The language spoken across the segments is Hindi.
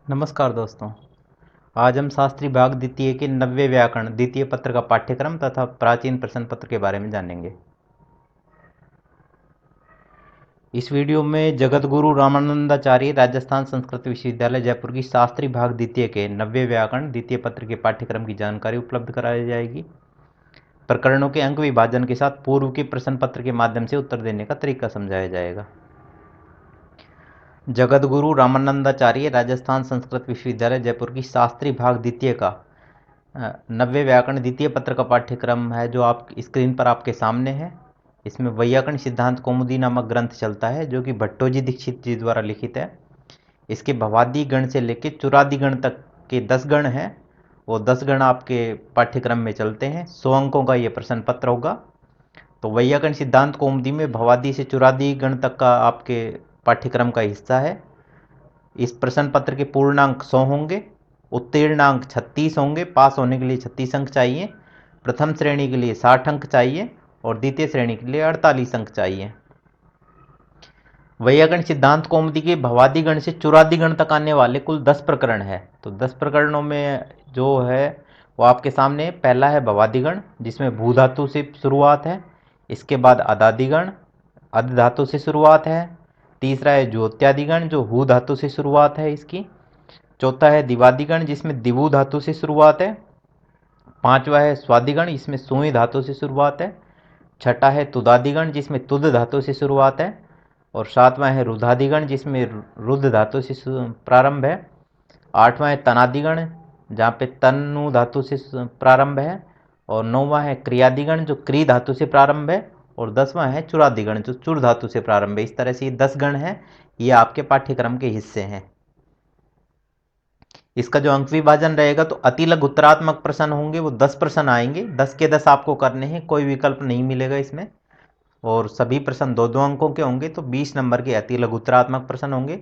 नमस्कार दोस्तों। आज हम शास्त्री भाग द्वितीय के नव्य व्याकरण द्वितीय पत्र का पाठ्यक्रम तथा प्राचीन प्रश्न पत्र के बारे में जानेंगे। इस वीडियो में जगत गुरु रामानंदाचार्य राजस्थान संस्कृत विश्वविद्यालय जयपुर की शास्त्री भाग द्वितीय के नव्य व्याकरण द्वितीय पत्र के पाठ्यक्रम की जानकारी उपलब्ध कराई जाएगी। प्रकरणों के अंक विभाजन के साथ पूर्व के प्रश्न पत्र के माध्यम से उत्तर देने का तरीका समझाया जाएगा। जगत गुरु रामानंदाचार्य राजस्थान संस्कृत विश्वविद्यालय जयपुर की शास्त्री भाग द्वितीय का नव्य व्याकरण द्वितीय पत्र का पाठ्यक्रम है जो आप स्क्रीन पर आपके सामने है। इसमें वैयाकरण सिद्धांत कौमुदी नामक ग्रंथ चलता है जो कि भट्टोजी दीक्षित जी द्वारा लिखित है। इसके भवादी गण से लेकर चुरादी गण तक के 10 गण हैं। वो 10 गण आपके पाठ्यक्रम में चलते हैं। 100 अंकों का ये प्रश्न पत्र होगा। तो वैयाकरण सिद्धांत कौमुदी में भवादी से चुरादी गण तक का आपके पाठ्यक्रम का हिस्सा है। इस प्रश्न पत्र के पूर्णांक 100 होंगे। उत्तीर्णांक 36 होंगे। पास होने के लिए 36 अंक चाहिए। प्रथम श्रेणी के लिए 60 अंक चाहिए और द्वितीय श्रेणी के लिए 48 अंक चाहिए। वैयाकरण सिद्धांत कौमुदी के भवादी गण से चुरादी गण तक आने वाले कुल 10 प्रकरण है। तो 10 प्रकरणों में जो है वो आपके सामने पहला है भवादी गण जिसमें भू धातु से शुरुआत है। इसके बाद अदादी गण अद धातु से शुरुआत है। तीसरा है ज्योत्यादि गण जो हु धातु से शुरुआत है इसकी। चौथा है दिवादी गण जिसमें दिवु धातु से शुरुआत है। पांचवा है स्वादी गण इसमें सुई धातु से शुरुआत है। छठा है तुदादी गण जिसमें तुद धातु से शुरुआत है। और सातवां है रुधादि गण जिसमें रुद धातु से प्रारंभ है। आठवां है तनादि गण जहाँ पे तनु धातु से प्रारंभ है। और नौवां है क्रियादि गण जो क्री धातु से प्रारंभ है। और 10वां है चुरादि गण जो चुर धातु से प्रारंभ है। इस तरह से ये 10 गण हैं। ये आपके पाठ्यक्रम के हिस्से हैं। इसका जो अंक विभाजन रहेगा तो अति लघु उत्तरात्मक प्रश्न होंगे वो 10 प्रश्न आएंगे। 10 के 10 आपको करने हैं। कोई विकल्प नहीं मिलेगा इसमें। और सभी प्रश्न 2-2 अंकों के होंगे। तो 20 नंबर के अति लघुत्तरात्मक प्रश्न होंगे।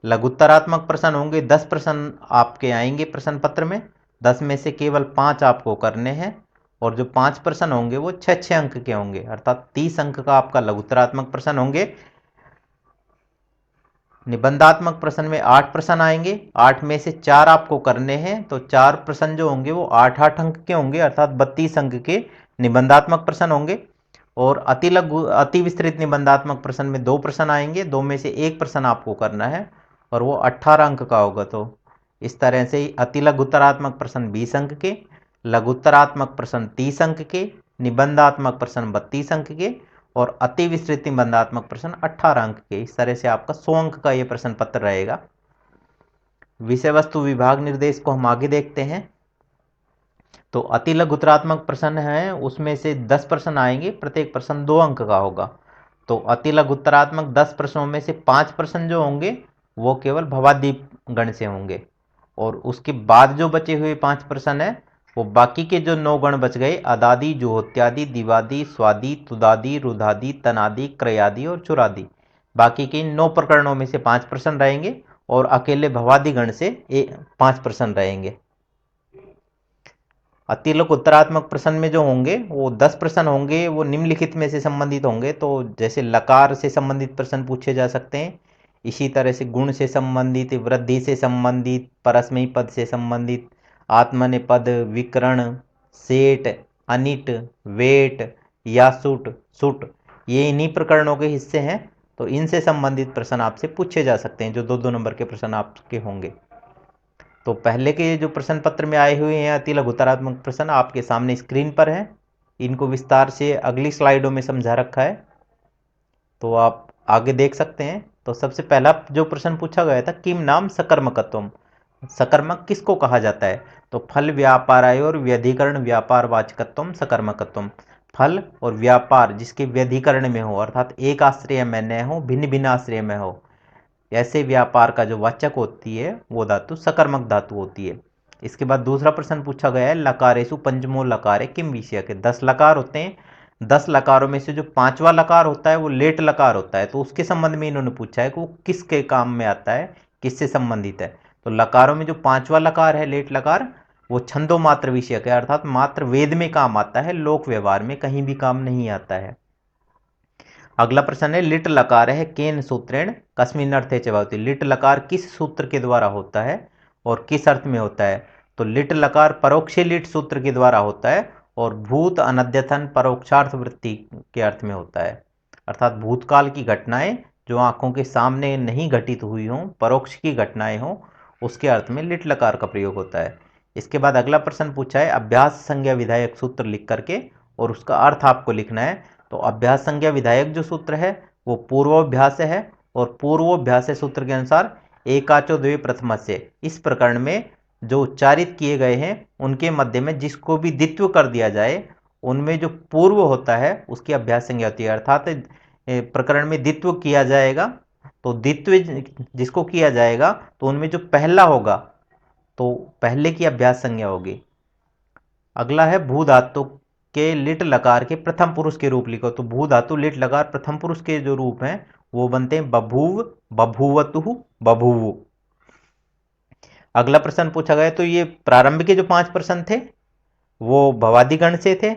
लघुत्तरात्मक प्रश्न होंगे 10 प्रश्न आपके आएंगे प्रश्न पत्र में। 10 में से केवल 5 आपको करने हैं। और जो 5 प्रश्न होंगे वो 6-6 अंक के होंगे अर्थात 30 अंक का आपका लघुत्तरात्मक प्रश्न होंगे। निबंधात्मक प्रश्न में 8 प्रश्न आएंगे। 8 में से 4 आपको करने हैं। तो 4 प्रश्न जो होंगे वो 8-8 अंक के होंगे अर्थात 32 अंक के निबंधात्मक प्रश्न होंगे। और अति विस्तृत निबंधात्मक प्रश्न में 2 प्रश्न आएंगे। 2 में से 1 प्रश्न आपको करना है और वो 18 अंक का होगा। तो इस तरह से अति लघुत्तरात्मक प्रश्न 20 अंक के, लघुत्तरात्मक प्रश्न 30 अंक के, निबंधात्मक प्रश्न 32 अंक के और अति विस्तृत निबंधात्मक प्रश्न 18 अंक के। इस तरह से आपका 100 अंक का यह प्रश्न पत्र रहेगा। विषय वस्तु विभाग निर्देश को हम आगे देखते हैं। तो अति लघुत्तरात्मक प्रश्न है उसमें से 10 प्रश्न आएंगे। प्रत्येक प्रश्न 2 अंक का होगा। तो अति लघुत्तरात्मक 10 प्रश्नों में से 5 प्रश्न जो होंगे वो केवल भवादी गण से होंगे। और उसके बाद जो बचे हुए 5 प्रश्न है वो बाकी के जो 9 गण बच गए अदादी ज्योत्यादि दिवादी स्वादी तुदादी रुधादी तनादी क्रयादि और चुरादी, बाकी के 9 प्रकरणों में से 5 प्रश्न रहेंगे और अकेले भवादी गण से 5 प्रश्न रहेंगे। अतिलक उत्तरात्मक प्रश्न में जो होंगे वो 10 प्रश्न होंगे वो निम्नलिखित में से संबंधित होंगे। तो जैसे लकार से संबंधित प्रश्न पूछे जा सकते हैं। इसी तरह से गुण से संबंधित, वृद्धि से संबंधित, परस्मयी पद से संबंधित, आत्मनेपद, विकरण, सेट, अनिट, वेट या सुट सुट, ये इन्हीं प्रकरणों के हिस्से हैं। तो इनसे संबंधित प्रश्न आपसे पूछे जा सकते हैं जो 2-2 नंबर के प्रश्न आपके होंगे। तो पहले के जो प्रश्न पत्र में आए हुए हैं अति लघुत्तरात्मक प्रश्न आपके सामने स्क्रीन पर हैं। इनको विस्तार से अगली स्लाइडों में समझा रखा है तो आप आगे देख सकते हैं। तो सबसे पहला जो प्रश्न पूछा गया था किम नाम सकर्मकत्वम, सकर्मक किसको कहा जाता है। तो फल व्यापाराय और व्यधिकरण व्यापार वाचकत्वम सकर्मकत्वम, फल और व्यापार जिसके व्यधिकरण में हो अर्थात एक आश्रय में न हो, भिन्न भिन्न आश्रय में हो, ऐसे व्यापार का जो वाचक होती है वो धातु सकर्मक धातु होती है। इसके बाद दूसरा प्रश्न पूछा गया है लकारेशु पंचमो लकारे किम विषय के, 10 लकार होते हैं। 10 लकारों में से जो 5वां लकार होता है वो लेट लकार होता है। तो उसके संबंध में इन्होंने पूछा है कि वो किसके काम में आता है, किससे संबंधित है। तो लकारों में जो 5वां लकार है लेट लकार वो छंदो मात्र विषय है अर्थात मात्र वेद में काम आता है, लोक व्यवहार में कहीं भी काम नहीं आता है। अगला प्रश्न है लिट लकार है केन सूत्रेण कस्मिन अर्थे च भवति, लिट लकार किस सूत्र के द्वारा होता है और किस अर्थ में होता है? तो लिट लकार परोक्षे लिट सूत्र के द्वारा होता है और भूत अनद्यतन परोक्षार्थ वृत्ति के अर्थ में होता है। अर्थात भूतकाल की घटनाएं जो आंखों के सामने नहीं घटित हुई हों, परोक्ष की घटनाएं हों, उसके अर्थ में लिट लकार का प्रयोग होता है। इसके बाद अगला प्रश्न पूछा है अभ्यास संज्ञा विधायक सूत्र लिख करके और उसका अर्थ आपको लिखना है। तो अभ्यास संज्ञा विधायक जो सूत्र है वो पूर्वाभ्यास है और पूर्वाभ्यास सूत्र के अनुसार एकाचो द्वे प्रथम से, इस प्रकरण में जो उच्चारित किए गए हैं उनके मध्य में जिसको भी द्वित्व कर दिया जाए उनमें जो पूर्व होता है उसकी अभ्यास संज्ञा होती है। अर्थात प्रकरण में द्वित्व किया जाएगा तो द्वित्व जिसको किया जाएगा तो उनमें जो पहला होगा तो पहले की अभ्यास संज्ञा होगी। अगला है भू धातु के लिट लकार के प्रथम पुरुष के रूप लिखो। तो भू धातु लिट लकार प्रथम पुरुष के जो रूप हैं वो बनते हैं बभूव, बभूवतु, बभूवु। अगला प्रश्न पूछा गया तो ये प्रारंभिक के जो 5 प्रश्न थे वो भवादी गण से थे,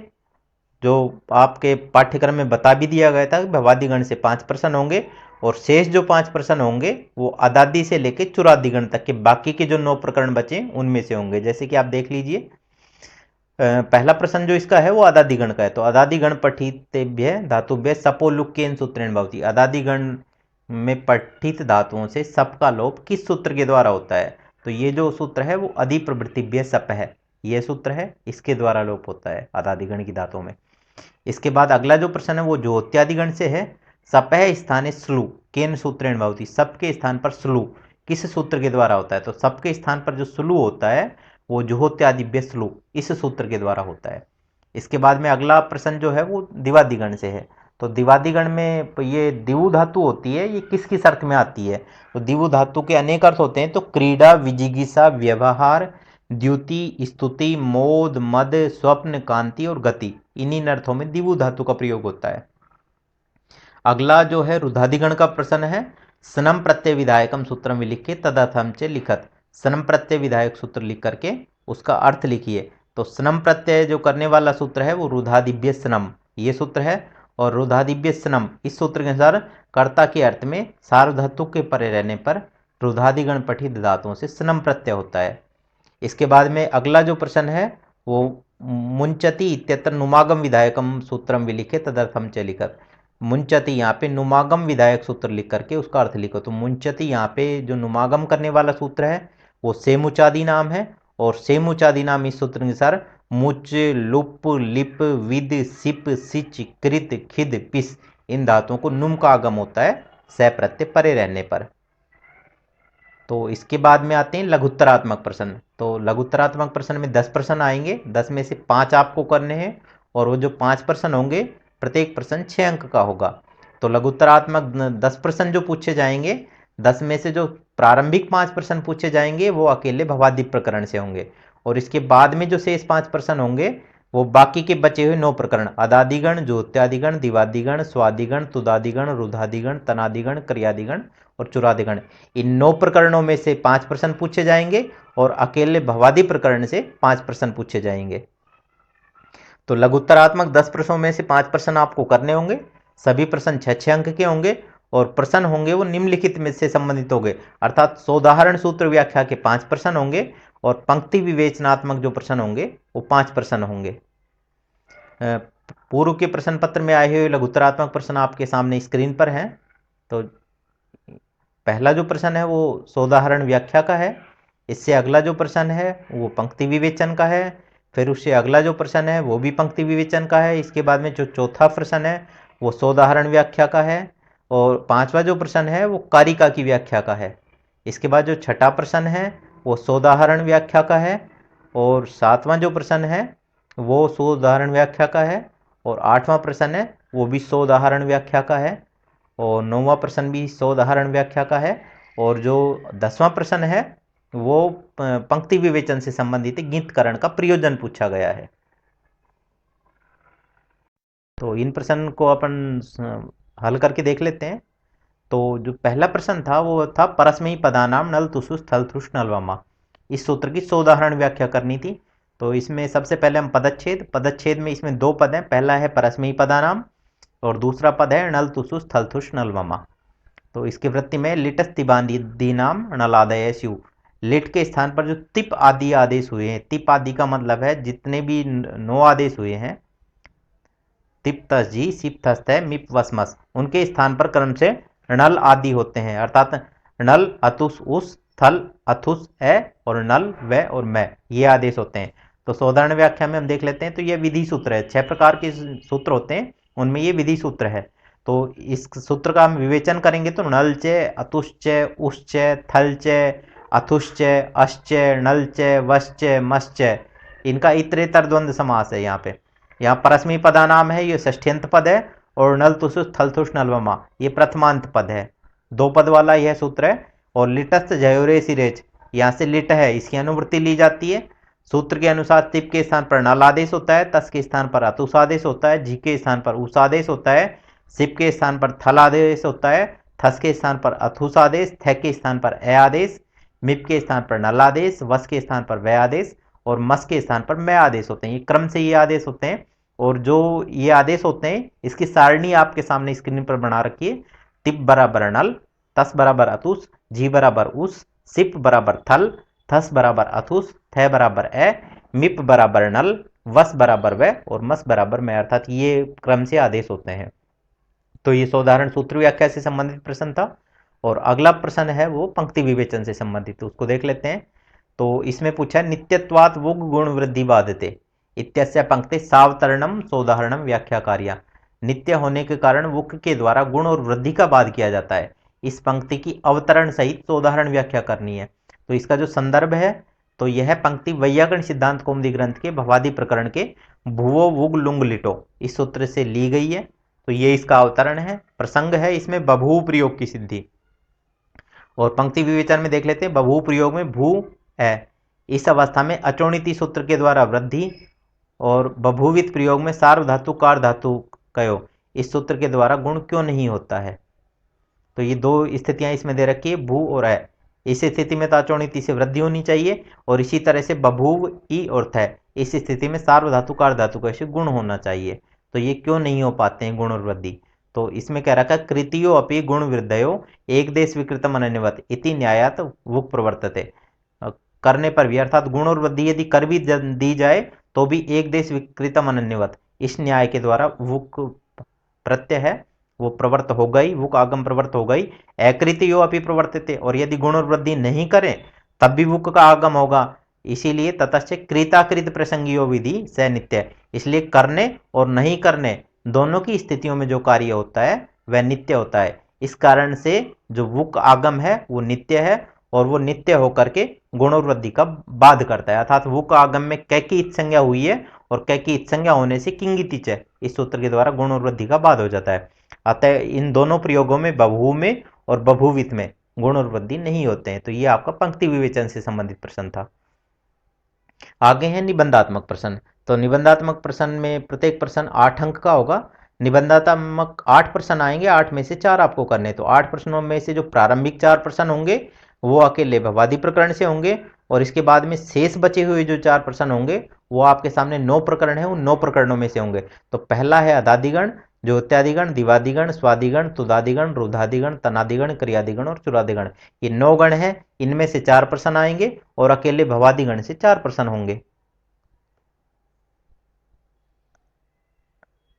जो आपके पाठ्यक्रम में बता भी दिया गया था कि भवादी गण से 5 प्रश्न होंगे और शेष जो 5 प्रश्न होंगे वो अदादी से लेकर चुरादी गण तक के बाकी के जो 9 प्रकरण बचे उनमें से होंगे। जैसे कि आप देख लीजिए पहला प्रश्न जो इसका है वो अदादी गण का है। तो अदादी गण पठितेभ्य धातुभ्य सपो लुक्केन सूत्रेण भवति। अदादी गण में पठित धातुओं से सप का लोप किस सूत्र के द्वारा होता है? तो ये जो सूत्र है वो अधि प्रवृत्तिभ्य सप है, ये सूत्र है, इसके द्वारा लोप होता है अदादी गण की धातुओं में। इसके बाद अगला जो प्रश्न है वो ज्योत्यादि गण से है। सपह स्थाने स्लु केन सूत्रेण भवति। सप के स्थान पर स्लु किस सूत्र के द्वारा होता है? तो सप के स्थान पर जो स्लु होता है वो जुहोत्यादिभ्य स्लु इस सूत्र के द्वारा होता है। इसके बाद में अगला प्रश्न जो है वो दिवादी गण से है। तो दिवादी गण में ये दिवु धातु होती है, ये किस किस अर्थ में आती है? तो दिवु धातु के अनेक अर्थ होते हैं। तो क्रीड़ा, विजिगिसा, व्यवहार, द्युति, स्तुति, मोद, मद, स्वप्न, कांति और गति, इन्हीं अर्थों में दिवु धातु का प्रयोग होता है। अगला जो है रुधादिगण का प्रश्न है। सनम प्रत्यय विधायकम सूत्रम विलिखे तदर्थम च लिखत। सनम प्रत्यय विधायक सूत्र लिख करके उसका अर्थ लिखिए। तो सनम प्रत्यय जो करने वाला सूत्र है वो रुधादिभ्य सनम, ये सूत्र है। और रुधादिभ्य सनम इस सूत्र के अनुसार कर्ता के अर्थ में सार्वधातु के परे रहने पर रुधादिगण पठित धातुओं से सनम प्रत्यय होता है। इसके बाद में अगला जो प्रश्न है वो मुंचति इत्यत्र नुमागम विधायकम सूत्रम विलिखे तदर्थम च लिखत। मुंचति यहाँ पे नुमागम विधायक सूत्र लिख करके उसका अर्थ लिखो। तो मुंचति यहाँ पे जो नुमागम करने वाला सूत्र है वो सेमुचादि नाम है और सेमुचादि नाम इस सूत्र के अनुसार मुच, लुप, लिप, विद, सिप, सिच, कृत, खिद, पिस, इन धातुओं को नुम का आगम होता है सह प्रत्यय परे रहने पर। तो इसके बाद में आते हैं लघुत्तरात्मक प्रश्न। तो लघुत्तरात्मक प्रश्न में 10 प्रश्न आएंगे, 10 में से 5 आपको करने हैं और वो जो 5 प्रश्न होंगे प्रत्येक प्रश्न 6 अंक का होगा। तो लघुत्तरात्मक 10 प्रश्न जो पूछे जाएंगे, 10 में से जो प्रारंभिक 5 प्रश्न पूछे जाएंगे वो अकेले भवादि प्रकरण से होंगे और इसके बाद में जो शेष 5 प्रश्न होंगे वो बाकी के बचे हुए 9 प्रकरण अदादिगण, ज्योत्यादिगण, दिवादिगण, स्वादिगण, तुदादिगण, रुधादिगण, तनादिगण, क्रियादिगण और चुरादिगण, इन 9 प्रकरणों में से 5 प्रश्न पूछे जाएंगे और अकेले भवादि प्रकरण से 5 प्रश्न पूछे जाएंगे। तो लघुत्तरात्मक 10 प्रश्नों में से 5 प्रश्न आपको करने होंगे। सभी प्रश्न 6-6 अंक के होंगे और प्रश्न होंगे वो निम्नलिखित में से संबंधित होंगे। अर्थात सोदाहरण सूत्र व्याख्या के 5 प्रश्न होंगे और पंक्ति विवेचनात्मक जो प्रश्न होंगे वो 5 प्रश्न होंगे। पूर्व के प्रश्न पत्र में आए हुए लघुत्तरात्मक प्रश्न आपके सामने स्क्रीन पर हैं। तो पहला जो प्रश्न है वो सोदाहरण व्याख्या का है। इससे अगला जो प्रश्न है वो पंक्ति विवेचन का है। फिर उससे अगला जो प्रश्न है वो भी पंक्ति विवेचन का है। इसके बाद में जो चौथा प्रश्न है वो सोदाहरण व्याख्या का है और 5वां जो प्रश्न है वो कारिका की व्याख्या का है। इसके बाद जो छठा प्रश्न है वो सोदाहरण व्याख्या का है और 7वां जो प्रश्न है वो सोदाहरण व्याख्या का है और 8वां प्रश्न है वो भी सोदाहरण व्याख्या का है और 9वां प्रश्न भी सोदाहरण व्याख्या का है और जो 10वां प्रश्न है वो पंक्ति विवेचन से संबंधित गीतकरण का प्रयोजन पूछा गया है। तो इन प्रश्न को अपन हल करके देख लेते हैं। तो जो पहला प्रश्न था वो था परस्मयी पदानाम नल तुषु स्थल तुष नलवमा, इस सूत्र की सोदाहरण व्याख्या करनी थी। तो इसमें सबसे पहले हम पदच्छेद में इसमें 2 पद हैं। पहला है परस्मयी पदानाम और दूसरा पद है नल तुषु स्थल तुष नलवमा। तो इसकी वृत्ति में लिटस तिबांदी नाम नलादय स्यु, लिट के स्थान पर जो तिप आदि आदेश हुए हैं, तिप आदि का मतलब है जितने भी 9 आदेश हुए हैं, तिप तस जी सिप थस तय मिप वस मस, उनके स्थान पर क्रम से नल आदि होते हैं, अर्थात नल अतुस उस, थल अथुस ए और नल व और मैं, ये आदेश होते हैं। तो साधारण व्याख्या में हम देख लेते हैं, तो ये विधि सूत्र है, 6 प्रकार के सूत्र होते हैं, उनमें ये विधि सूत्र है। तो इस सूत्र का हम विवेचन करेंगे तो नल च, अतुश्च, उश्च, थलच, अथुश्च, अश्च, नलच, वश्च, मश्च, इनका इतरेतर द्वंद्व समास है। यहाँ परस्मी पदा नाम है, ये षष्ठ्यंत पद है, और नल तुसुस थल थुष नलवमा ये प्रथमांत पद है, 2 पद वाला यह सूत्र है। और लिटस्थ जयोरे सिरेच, यहाँ से लिट है, इसकी अनुवृत्ति ली जाती है। सूत्र के अनुसार तिप के स्थान पर नल आदेश होता है, तस के स्थान पर अतुस आदेश होता है, जी के स्थान पर उस आदेश होता है, सिप के स्थान पर थल आदेश होता है, थस के स्थान पर अथुस आदेश, थ के स्थान पर ए आदेश, मिप के स्थान पर नल आदेश, वस के स्थान पर व आदेश और मस के स्थान पर मैं आदेश होते हैं। ये क्रम से ये आदेश होते हैं, और जो ये आदेश होते हैं इसकी सारणी आपके सामने स्क्रीन पर बना रखी है। तिप बराबर नल, तस बराबर अतुस, जी बराबर उस, सिप बराबर थल, थस बराबर अथुस, थ बराबर ए, मिप बराबर नल, वस बराबर व और मस बराबर मैं, अर्थात ये क्रम से आदेश होते हैं। तो ये साधारण सूत्र व्याख्या से संबंधित प्रश्न था। और अगला प्रश्न है वो पंक्ति विवेचन से संबंधित, उसको देख लेते हैं। तो इसमें पूछा नित्यत्वात् वुग गुण वृद्धि बाधते इत्यस्य पंक्ति सावतरणम सोदाहरणम व्याख्या कार्या, नित्य होने के कारण वुक के द्वारा गुण और वृद्धि का बाध किया जाता है, इस पंक्ति की अवतरण सहित सोदाहरण व्याख्या करनी है। तो इसका जो संदर्भ है, तो यह पंक्ति वैयाकरण सिद्धांत कौमुदी ग्रंथ के भवादि प्रकरण के भुवो वुग लुंग लिटो इस सूत्र से ली गई है। तो ये इसका अवतरण है। प्रसंग है इसमें बभू प्रयोग की सिद्धि। और पंक्ति विवेचन में देख लेते हैं, बभू प्रयोग में भू है, इस अवस्था में अचोणिति सूत्र के द्वारा वृद्धि, और बभूवित प्रयोग में सार्वधातु कार धातु कयो इस सूत्र के द्वारा गुण क्यों नहीं होता है। तो ये 2 स्थितियां इसमें दे रखी है, भू और है। इस स्थिति में तो अचोणिति से वृद्धि होनी चाहिए, और इसी तरह से बभूव ई और थ इस स्थिति में सार्वधातु कार धातु का गुण होना चाहिए। तो ये क्यों नहीं हो पाते हैं गुण और वृद्धि। तो इसमें कह रखा है कृतियो अपि गुण वृद्धयो एक देश विकृतम अनन्यवत इति न्यायात वुक प्रवर्तते, करने पर भी अर्थात गुण और वृद्धि यदि कर भी दी जाए तो भी एक देश विकृतम अनन्यवत इस न्याय के द्वारा वुक प्रत्यय है वो प्रवर्त हो गई, वुक आगम प्रवर्त हो गई। अकृति यो अपि प्रवर्तते, और यदि गुण और वृद्धि नहीं करें तब भी वुक का आगम होगा। इसीलिए ततश्च कृताकृत प्रसंगियो विधि स नित्य, इसलिए करने और नहीं करने दोनों की स्थितियों में जो कार्य होता है वह नित्य होता है। इस कारण से जो वुक आगम है वो नित्य है, और वो नित्य होकर के गुण और वृद्धि का बाध करता है। अर्थात वुक आगम में कै की इत संज्ञा हुई है, और कै की इत संज्ञा होने से किंगितिच है, इस सूत्र के द्वारा गुण और वृद्धि का बाध हो जाता है। अतः इन दोनों प्रयोगों में बभू में और बभूवित में गुण और वृद्धि नहीं होते हैं। तो ये आपका पंक्ति विवेचन से संबंधित प्रश्न था। आगे है निबंधात्मक प्रश्न। तो निबंधात्मक प्रश्न में प्रत्येक प्रश्न 8 अंक का होगा। निबंधात्मक 8 प्रश्न आएंगे, 8 में से 4 आपको करने। तो 8 प्रश्नों में से जो प्रारंभिक 4 प्रश्न होंगे वो अकेले भवादि प्रकरण से होंगे, और इसके बाद में शेष बचे हुए जो 4 प्रश्न होंगे वो आपके सामने 9 प्रकरण है, उन 9 प्रकरणों में से होंगे। तो पहला है अदादिगण, ज्योत्यादिगण, दिवादिगण, स्वादिगण, तुदादिगण, रुधादिगण, तनादिगण, क्रियादिगण और चुरादिगण, ये 9 गण हैं। इनमें से 4 प्रश्न आएंगे, और अकेले भवादिगण से 4 प्रश्न होंगे।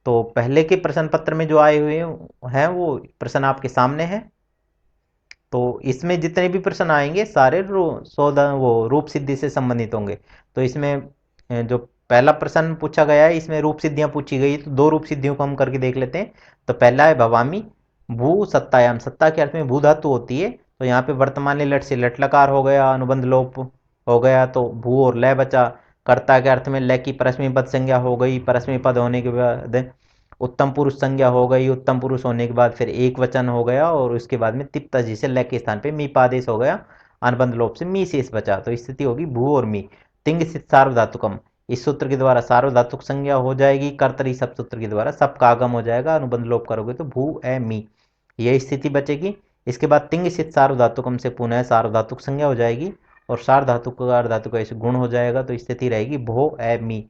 तो पहले के प्रश्न पत्र में जो आए हुए हैं वो प्रश्न आपके सामने है। तो इसमें जितने भी प्रश्न आएंगे सारे वो रूप सिद्धि से संबंधित होंगे। तो इसमें जो पहला प्रश्न पूछा गया है इसमें रूप सिद्धियां पूछी गई, तो 2 रूप सिद्धियों को हम करके देख लेते हैं। तो पहला है भवामी भू सत्तायाम, सत्ता के अर्थ में भू धातु होती है। तो यहाँ पे वर्तमान लट से लट लकार हो गया, अनुबंध लोप हो गया, तो भू और लय बचा। कर्ता के अर्थ में लय की परस्मै पद संज्ञा हो गई, परस्मै पद होने के बाद उत्तम पुरुष संज्ञा हो गई, उत्तम पुरुष होने के बाद फिर एक वचन हो गया, और उसके बाद में तिप्ता जी से लय के स्थान पे मीपादेश हो गया, अनुबंध लोप से मी शेष बचा। तो स्थिति होगी भू और मी। तिंग स्थित सार्वधातुकम, इस सूत्र के द्वारा सार्वधातुक संज्ञा हो जाएगी। कर्तरी सब सूत्र के द्वारा सब का आगम हो जाएगा, अनुबंध लोप करोगे तो भू ए मी, यह स्थिति बचेगी। इसके बाद तिंग स्थित सार्वधातुकम से पुनः सार्वधातुक संज्ञा हो जाएगी, और सार्वधातुक अर्धातुक ऐसे गुण हो जाएगा। तो स्थिति रहेगी भो ए मी,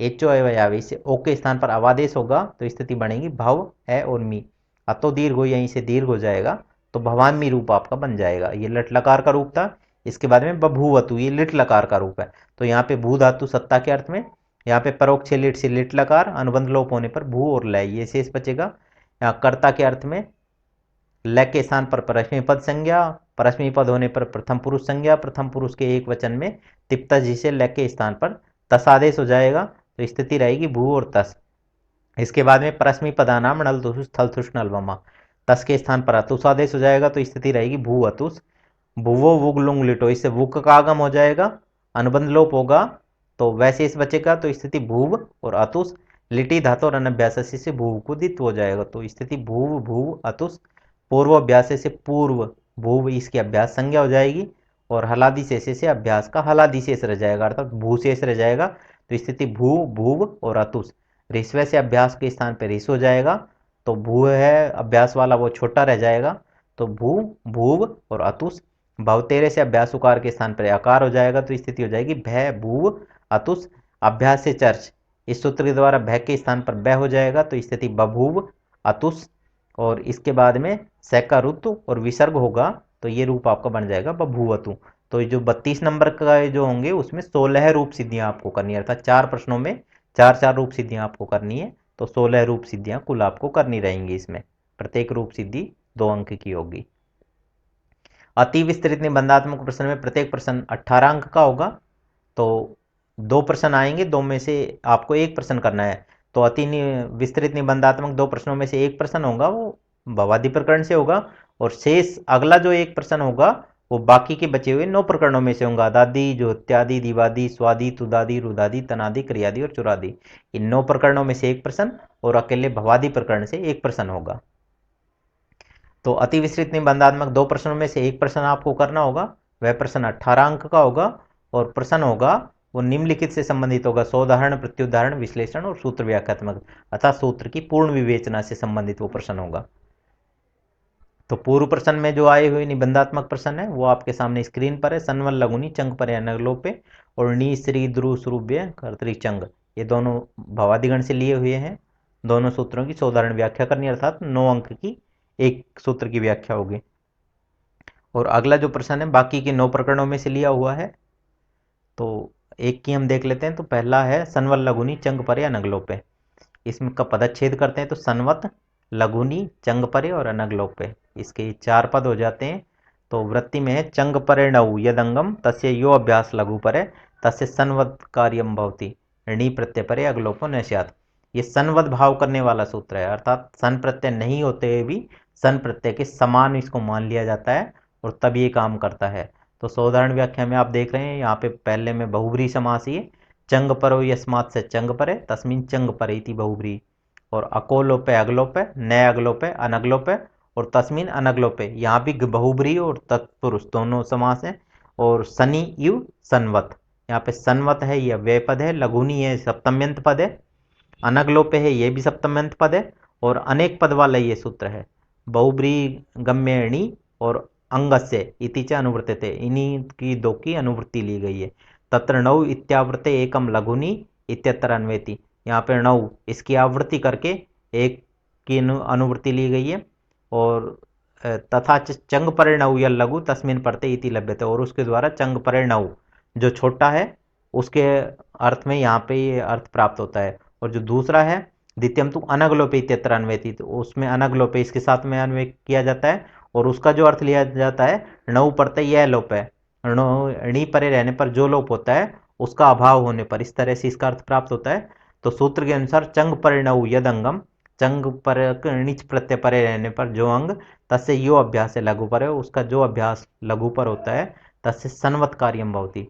एचो अवयावी से ओ के स्थान पर अवादेश होगा, तो स्थिति बनेगी भव ए और मी। अतो दीर्घ हो, यहीं से दीर्घ हो जाएगा, तो भवामी रूप आपका बन जाएगा। ये लट लकार का रूप था, इसके बाद में बभूवतु, ये लिट लकार का रूप है। तो यहाँ पे भू धातु सत्ता के अर्थ में, यहाँ पे परोक्ष लिट से लिट लकार, अनुबंध लोप होने पर भू और लय ये शेष बचेगा। यहाँ कर्ता के अर्थ में ल के स्थान पर परस्मै पद संज्ञा, परस्मै पद होने पर प्रथम पुरुष संज्ञा, प्रथम पुरुष के एक वचन में तिप्ता जी से ल के स्थान पर तस आदेश हो जाएगा, तो स्थिति रहेगी भू और तस। इसके बाद में परस्मै पदानाम नल तुष थल तुष नल वमा, तस के स्थान पर अतुष आदेश हो जाएगा, तो स्थिति रहेगी भू अतुष। भुवो वुग लुंग लिटो, इससे वुक का आगम हो जाएगा, अनुबंध लोप होगा तो वैशेष बचेगा, तो स्थिति भूव और अतुष। लिटी धातु और अनभ्यास से भूव कुदित हो जाएगा, तो स्थिति भूव भूव अतुष। पूर्व अभ्यास से पूर्व भूव इसकी अभ्यास संज्ञा हो जाएगी, और हलादि शेष से अभ्यास का हलादि शेष रह जाएगा, अर्थात भू शेष रह जाएगा, तो स्थिति भू भूव और अतुष। ऋस्व से अभ्यास के स्थान पर ऋष हो जाएगा, तो भू है अभ्यास वाला वो छोटा रह जाएगा, तो भू भूव और अतुष। भवतेरे से अभ्यास उकार के स्थान पर आकार हो जाएगा, तो स्थिति हो जाएगी भय भूव अतुष। अभ्यास से चर्च, इस सूत्र के द्वारा भय के स्थान पर ब हो जाएगा, तो स्थिति बभूव अतुष। और इसके बाद में स का ऋतु और विसर्ग होगा, तो ये रूप आपका बन जाएगा बभूवतु। तो जो 32 नंबर का जो होंगे उसमें 16 रूप सिद्धियां आपको करनी है, अर्थात 4 प्रश्नों में 4-4 रूप सिद्धियां आपको करनी है, तो 16 रूप सिद्धियां कुल आपको करनी रहेंगी। इसमें प्रत्येक रूप सिद्धि 2 अंक की होगी। अति विस्तृत निबंधात्मक प्रश्न में प्रत्येक प्रश्न 18 अंक का होगा, तो 2 प्रश्न आएंगे, 2 में से आपको 1 प्रश्न करना है। तो अति विस्तृत निबंधात्मक 2 प्रश्नों में से 1 प्रश्न होगा वो भवादि प्रकरण से होगा, और शेष अगला जो 1 प्रश्न होगा वो बाकी के बचे हुए 9 प्रकरणों में से होगा। दादी, ज्योत्यादि, दिवादि, स्वादि, तुदादि, रुदादि, तनादि, क्रियादि और चुरादि, इन 9 प्रकरणों में से 1 प्रश्न, और अकेले भवादि प्रकरण से 1 प्रश्न होगा। तो अति विस्तृत निबंधात्मक 2 प्रश्नों में से 1 प्रश्न आपको करना होगा, वह प्रश्न 18 अंक का होगा, और प्रश्न होगा वो निम्नलिखित से संबंधित होगा, सोदाहरण, प्रत्युदाहरण, विश्लेषण और सूत्र व्याख्यात्मक, अर्थात सूत्र की पूर्ण विवेचना से संबंधित वो प्रश्न होगा। तो पूर्व प्रश्न में जो आए हुए निबंधात्मक प्रश्न है वो आपके सामने स्क्रीन पर है। सनवन लघुनी चंग पर अनगलोपे और नी श्री द्रु श्रुव्य कर्तरी चंग, ये दोनों भवादिगण से लिए हुए हैं। दोनों सूत्रों की सोदाहरण व्याख्या करनी, अर्थात 9 अंक की एक सूत्र की व्याख्या होगी। और अगला जो प्रश्न है बाकी के 9 प्रकरणों में से लिया हुआ है, तो एक की हम देख लेते हैं। तो पहला है सनवत लघुनी चंग परे अनगलोपे, इसमें का पदच्छेद करते हैं, तो सनवत लघुनी चंग परे और अनगलोपे, इसके 4 पद हो जाते हैं। तो वृत्ति में है चंग परे नौ यदंगम तस्य यो अभ्यास लघु परे तस्य सनवत कार्यम भवति णी प्रत्यय परे अगलोपो न स्यात्। ये सनवत भाव करने वाला सूत्र है, अर्थात सन प्रत्यय नहीं होते हुए भी सन प्रत्यय के समान इसको मान लिया जाता है और तब ये काम करता है। तो सोदाहरण व्याख्या में आप देख रहे हैं यहाँ पे पहले में बहुब्री समास, ये चंग परो यस्मात् से चंग परे तस्मिन् चंग परे इति बहुब्री, और अकोलोपे अगलोपे, नए अगलोपे अनगलोपे और तस्मिन अनगलोपे, यहाँ भी बहुब्री और तत्पुरुष दोनों समास है। और सनी इव सनवत, यहाँ पे सनवत है यह व्यय पद है, लघुनी है सप्तम्यंत पद है, अनगलोपे है ये भी सप्तम्यंत पद है, और अनेक पद वाला ये सूत्र है। बहुब्री गम्यणी और अंगस्य इति च अनुवृत्ते, इन्हीं की 2 की अनुवृत्ति ली गई है। तत्र नौ इत्यावृत्ते एकम लघुनी इत्यत्र अन्वेति, यहाँ पर 9 इसकी आवृत्ति करके एक की अनुवृत्ति ली गई है। और तथा चंग परे नौ या लघु तस्मिन पड़ते इति लभ्यते, और उसके द्वारा चंग परे नौ जो छोटा है उसके अर्थ में यहाँ पे ये अर्थ प्राप्त होता है। और जो दूसरा है द्वितीयम तु अनगलोपे इत्यत्र अन्वेति, तो उसमें अनगलोपे इसके साथ में अन्वय किया जाता है, और उसका जो अर्थ लिया जाता है नौ पड़ते यह लोप है, णी परे रहने पर जो लोप होता है उसका अभाव होने पर, इस तरह से इसका अर्थ प्राप्त होता है। तो सूत्र के अनुसार चंग परे नौ यद अंगम, चंग पर णिच प्रत्यय परे रहने पर जो अंग तस्य यो अभ्यास है लघु पर है, उसका जो अभ्यास लघु पर होता है तस्य सनवत कार्यम भवति,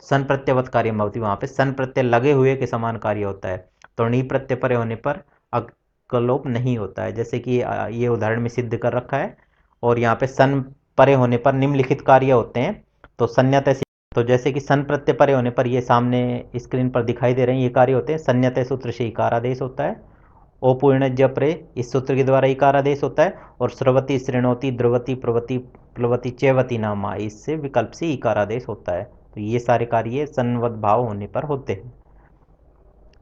सन प्रत्ययवत कार्यम भवति, वहां पे सन प्रत्यय लगे हुए के समान कार्य होता है। तो णी प्रत्यय परे होने पर अकलोप नहीं होता है, जैसे कि ये उदाहरण में सिद्ध कर रखा है। और यहाँ पे सन परे होने पर निम्नलिखित कार्य होते हैं, तो संज्ञातय, तो जैसे कि सन प्रत्यय परे होने पर ये सामने स्क्रीन पर दिखाई दे रहे हैं ये कार्य होते हैं। संज्ञातय सूत्र से इकार आदेश होता है, ओपूर्ण जपरे इस सूत्र के द्वारा इकार आदेश होता है, और स्रवती श्रेणोती द्रवती प्रवती प्लवती चैवती नामा इससे विकल्प से इकार आदेश होता है। तो ये सारे कार्य संवद भाव होने पर होते हैं।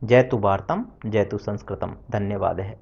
जयतु भारतम जयतु संस्कृतम, धन्यवाद है।